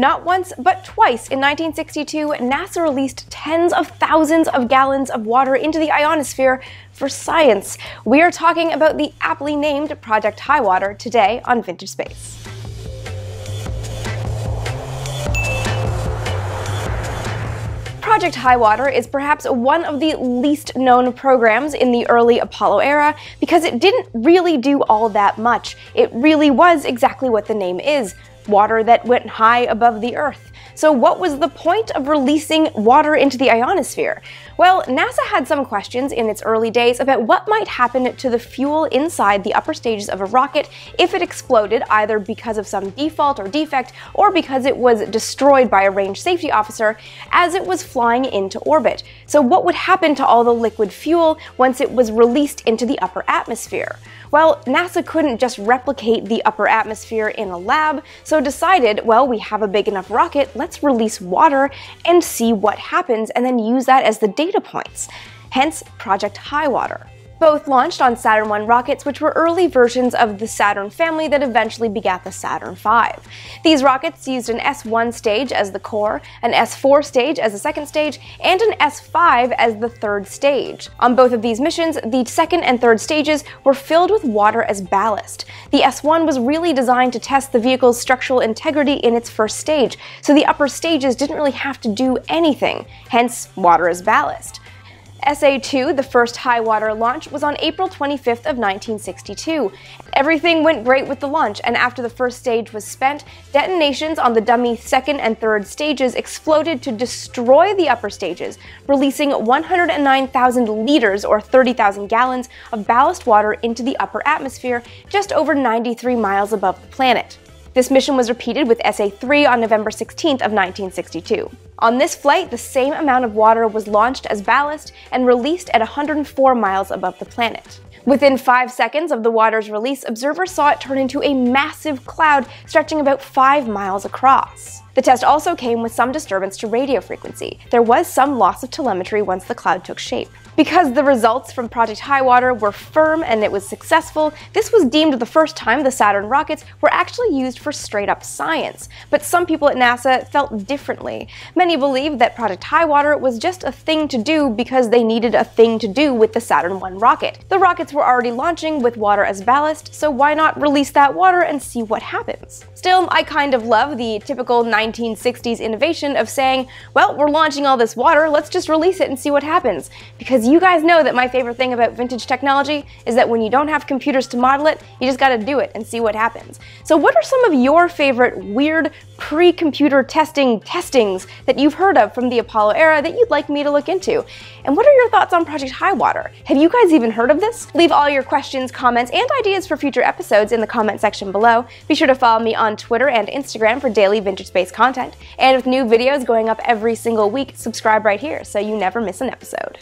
Not once, but twice in 1962, NASA released tens of thousands of gallons of water into the ionosphere for science. We are talking about the aptly named Project Highwater today on Vintage Space. Project Highwater is perhaps one of the least known programs in the early Apollo era because it didn't really do all that much. It really was exactly what the name is, water that went high above the Earth. So what was the point of releasing water into the ionosphere? Well, NASA had some questions in its early days about what might happen to the fuel inside the upper stages of a rocket if it exploded, either because of some default or defect, or because it was destroyed by a range safety officer as it was flying into orbit. So what would happen to all the liquid fuel once it was released into the upper atmosphere? Well, NASA couldn't just replicate the upper atmosphere in a lab, so decided, well, we have a big enough rocket, let's release water and see what happens, and then use that as the data points. Hence, Project Highwater. Both launched on Saturn I rockets, which were early versions of the Saturn family that eventually begat the Saturn V. These rockets used an S1 stage as the core, an S4 stage as the second stage, and an S5 as the third stage. On both of these missions, the second and third stages were filled with water as ballast. The S1 was really designed to test the vehicle's structural integrity in its first stage, so the upper stages didn't really have to do anything, hence water as ballast. SA-2, the first Highwater launch, was on April 25th of 1962. Everything went great with the launch, and after the first stage was spent, detonations on the dummy second and third stages exploded to destroy the upper stages, releasing 109,000 liters or 30,000 gallons of ballast water into the upper atmosphere just over 93 miles above the planet. This mission was repeated with SA-3 on November 16th of 1962. On this flight, the same amount of water was launched as ballast and released at 104 miles above the planet. Within 5 seconds of the water's release, observers saw it turn into a massive cloud stretching about 5 miles across. The test also came with some disturbance to radio frequency. There was some loss of telemetry once the cloud took shape. Because the results from Project Highwater were firm and it was successful, this was deemed the first time the Saturn rockets were actually used for straight-up science. But some people at NASA felt differently. Many believed that Project Highwater was just a thing to do because they needed a thing to do with the Saturn I rocket. The rockets were already launching with water as ballast, so why not release that water and see what happens? Still, I kind of love the typical 1960s innovation of saying, well, we're launching all this water, let's just release it and see what happens. Because you guys know that my favorite thing about vintage technology is that when you don't have computers to model it, you just gotta do it and see what happens. So what are some of your favorite weird pre-computer testings that you've heard of from the Apollo era that you'd like me to look into? And what are your thoughts on Project Highwater? Have you guys even heard of this? Leave all your questions, comments, and ideas for future episodes in the comment section below. Be sure to follow me on Twitter and Instagram for daily Vintage Space content. And with new videos going up every single week, subscribe right here so you never miss an episode.